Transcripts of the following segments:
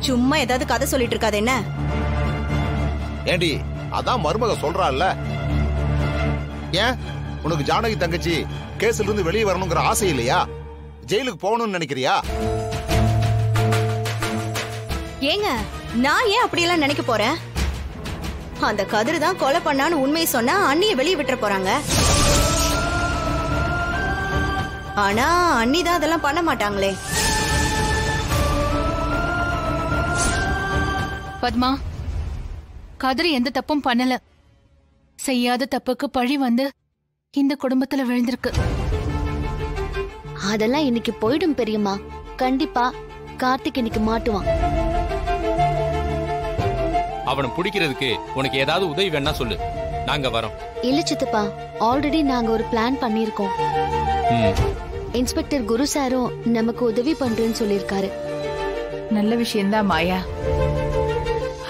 சும்மா ஏதாவது கதை சொல்லிட்டு இருக்காது என்ன? ஏண்டி அதான் மருமக சொல்றாள்ல. ஏன் உனக்கு ஜானகி தங்கச்சி கேஸ்ல இருந்து வெளியே வரணுங்கிற ஆசை இல்லையா? ஜெயிலுக்கு போகணும்னு நினைக்கிறியா? ஏங்க நான் ஏன் அப்படியெல்லாம் நினைக்க போறேன்? அந்த கதிர் தான் கொலை பண்ணான்னு உண்மையை சொன்னா அண்ணியை வெளியே விட்டுற போறாங்க. ஆனா அண்ணி தான் அதெல்லாம் பண்ண மாட்டாங்களே. பத்மா, கதிர் எந்த தப்பும் பண்ணல. செய்யாத தப்புக்கு பழி வந்து இந்த குடும்பத்துல விழுந்திருக்கு. அதெல்லாம் இன்னைக்கு போயிடும் பெரியம்மா. கண்டிப்பா கார்த்திக் இன்னைக்கு மாட்டுவான். அவனை பிடிக்கிறதுக்கு உனக்கு ஏதாவது உதவி வேணா சொல்லு, நாங்க வரோம். இல்ல சித்தப்பா, ஆல்ரெடி நாங்க ஒரு பிளான் பண்ணிருக்கோம். இன்ஸ்பெக்டர் குரு சாரும் நமக்கு உதவி பண்றேன்னு சொல்லிருக்காரு. நல்ல விஷயம்தான் மாயா.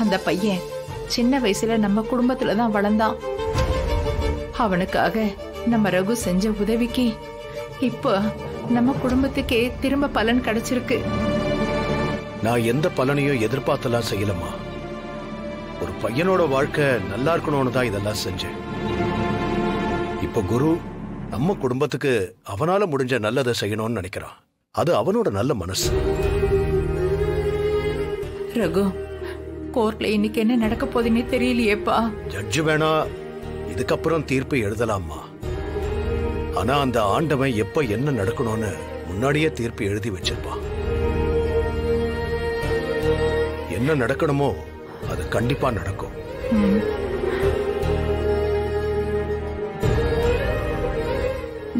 அந்த பையன் சின்ன வயசுல நம்ம குடும்பத்துல தான் வளர்ந்தான். அவனுக்காக நம்ம ரகு செஞ்ச உதவிக்கு இப்போ நம்ம குடும்பத்துக்கே திரும்ப பலன் கிடைச்சிருக்கு. நான் எந்த பலனையும் எதிர்பார்த்தலாம் செய்யலமா. ஒரு பையனோட வாழ்க்கை நல்லா இருக்கணும்னு தான் இதெல்லாம் செஞ்சேன். இப்ப குரு நம்ம குடும்பத்துக்கு அவனால முடிஞ்ச நல்லதை செய்யணும்னு நினைக்கிறான். அது அவனோட நல்ல மனசு. ரகு, கோர்ட்ல இன்னைக்கு என்ன நடக்க போதுன்னே தெரியலையேப்பா. ஜட்ஜு வேணா இதுக்கப்புறம் தீர்ப்பு எழுதலாமா. ஆனா அந்த ஆண்டவன் எப்ப என்ன நடக்கணும்னு முன்னாடியே தீர்ப்பு எழுதி வச்சிருப்பான். என்ன நடக்கணுமோ அது கண்டிப்பா நடக்கும்.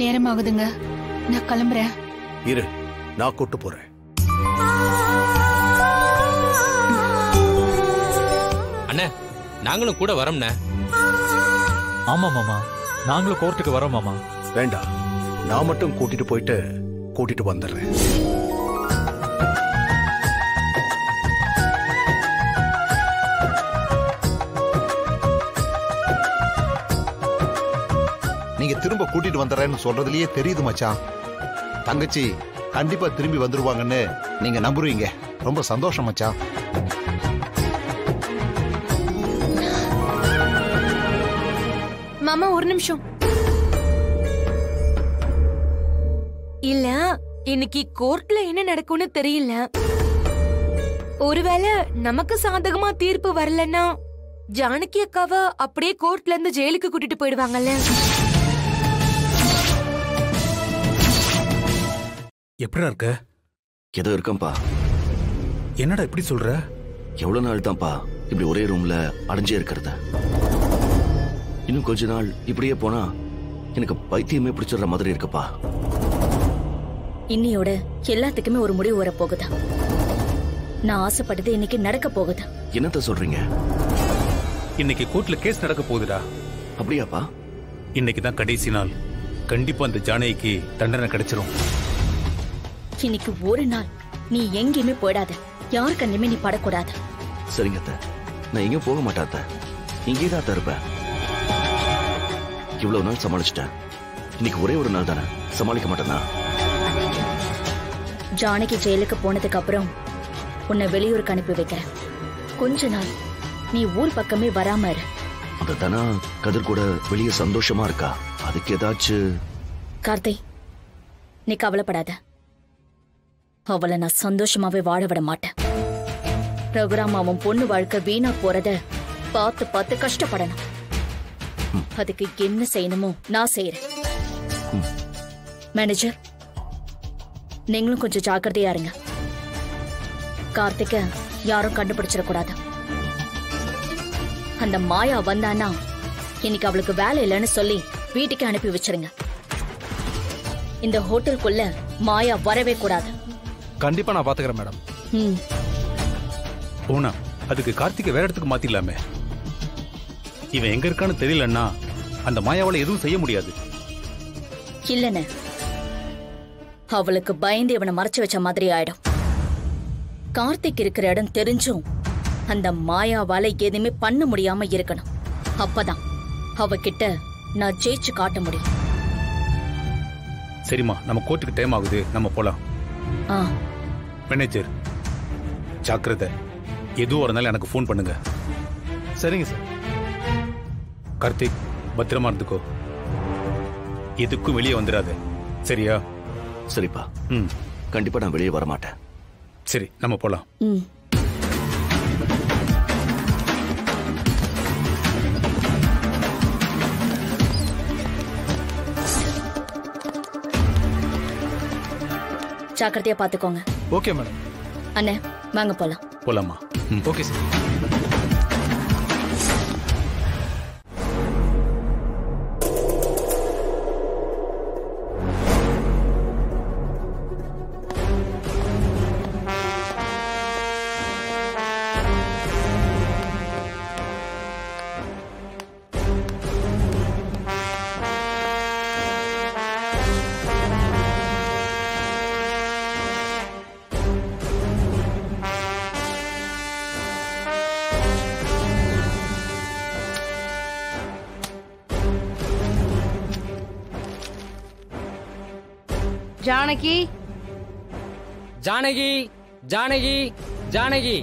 நேரமாகுதுங்க, நான் கிளம்புறேன். இரு, நான் கூட்டு போறேன். அண்ணே, நாங்களும் கூட வரோம்ண்ணே. ஆமா மாமா, நாங்களும் கோர்ட்டுக்கு வரோம் மாமா. வேண்டாம், நான் மட்டும் கூட்டிட்டு வந்துடுறேன். நீங்க திரும்ப கூட்டிட்டு வந்துறேன்னு சொல்றதுலயே தெரியுது மச்சான். தங்கச்சி கண்டிப்பா திரும்பி வந்துருவாங்கன்னு நீங்க நம்புறீங்க. ரொம்ப சந்தோஷம் மச்சான். மாமா ஒரு நிமிஷம். இல்ல, இன்னைக்கு கோர்ட்ல என்ன நடக்கும்னு தெரியல. ஒருவேளை நமக்கு சாதகமா தீர்ப்பு வரலன்னா ஜானகி அக்காவ அப்படியே கோர்ட்ல இருந்து ஜெயிலுக்கு கூட்டிட்டு போயிடுவாங்கல்ல. எப்படா இருக்க? ஏதோ இருக்கம்பா. என்னடா இப்படி சொல்ற? எவ்வளவு நாள் தான்ப்பா இப்படி ஒரே ரூம்ல அடைஞ்சே இருக்கிறத? இன்னும் கொஞ்ச நாள் இப்படியே போனா எனக்கு பைத்தியமே பிடிச்சிடுற மாதிரி இருக்குப்பா. இன்னையோட எல்லாத்துக்குமே ஒரு முடிவு வர போகுதா? நான் ஆசைப்பட்டது இன்னைக்கு நடக்க போகுது. என்னத்த சொல்றீங்க? இன்னைக்கு கோர்ட்ல கேஸ் நடக்க போகுதுடா. அப்படியாப்பா? இன்னைக்கு தான் கடைசி நாள். கண்டிப்பா அந்த ஜானகிக்கு தண்டனை கிடைச்சிரும். இன்னைக்கு ஒரு நாள் நீ எங்கேயுமே போயிடாத. யாரு கண்ணுமே நீ படக்கூடாது. சரிங்க அத்தை, நான் எங்கேயும் போக மாட்டாத்த. இங்கே தான் இருப்பேன். இவ்வளவு நாள் சமாளிச்சிட்டேன். இன்னைக்கு ஒரே ஒரு நாள் தானே, சமாளிக்க மாட்டேனா? ஜானகி ஜெயிலுக்கு போனதுக்கு அப்புறம் உன்னை வெளியூருக்கு அனுப்பி வைக்கிறேன். கொஞ்ச நாள் நீ ஊர் பக்கமே வராம இரு. அந்த தனா கதிர் கூட வெளியே சந்தோஷமா இருக்கா. அதுக்கு ஏதாச்சும்... கார்த்தி, நீ கவலைப்படாத. அவளை நான் சந்தோஷமாவே வாழ விட மாட்டேன். ரகுராம் அவன் பொண்ணு வாழ்க்கை வீணா போறத பார்த்து பார்த்து கஷ்டப்படணும். அதுக்கு என்ன செய்யணுமோ நான் செய்யறேன். மேனேஜர், நீங்களும் கொஞ்சம் ஜாக்கிரதையா இருங்க. கார்த்திக்க யாரும் கண்டுபிடிச்சிடக்கூடாது. அந்த மாயா வந்தானா இன்னைக்கு அவளுக்கு வேலை இல்லைன்னு சொல்லி வீட்டுக்கு அனுப்பி வச்சிருங்க. இந்த ஹோட்டலுக்குள்ள மாயா வரவே கூடாது. கண்டிப்பா நான் பாத்துக்கிறேன் மேடம். போனா அதுக்கு கார்த்திகை வேற இடத்துக்கு மாத்திடலாமே. இவன் எங்க இருக்கான்னு தெரியலன்னா அந்த மாயாவால எதுவும் செய்ய முடியாது. இல்லன்னு அவளுக்கு பயந்து இவனை மறைச்சு வச்ச மாதிரி ஆயிடும். கார்த்திக் இருக்கிற இடம் தெரிஞ்சும் அந்த மாயாவால எதுவுமே பண்ண முடியாம இருக்கணும். அப்பதான் அவகிட்ட நான் ஜெயிச்சு காட்ட முடியும். சரிம்மா, நம்ம கோர்ட்டுக்கு டைம் ஆகுது, நம்ம போலாம். மேனேஜர், ஜாக்கிரதை. எதுவும் ஒரு நாள் எனக்கு ஃபோன் பண்ணுங்க. சரிங்க சார். கார்த்திக், பத்திரமா இருந்துக்கோ. எதுக்கும் வெளியே வந்துடாத, சரியா? சரிப்பா. கண்டிப்பா நான் வெளியே வர மாட்டேன். சரி, நம்ம போலாம். ஜாக்கிரதையா பாத்துக்கோங்க. Okay madam. அண்ணே வாங்க போலாம். போலாமா? Okay sir. ஜானகி, ஜானகி, ஜானகி, ஜானகி.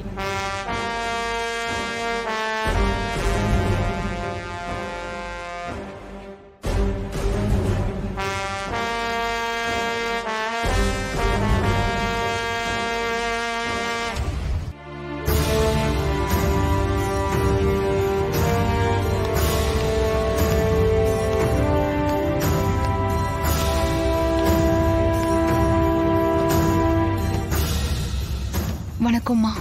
வணக்கம்மா.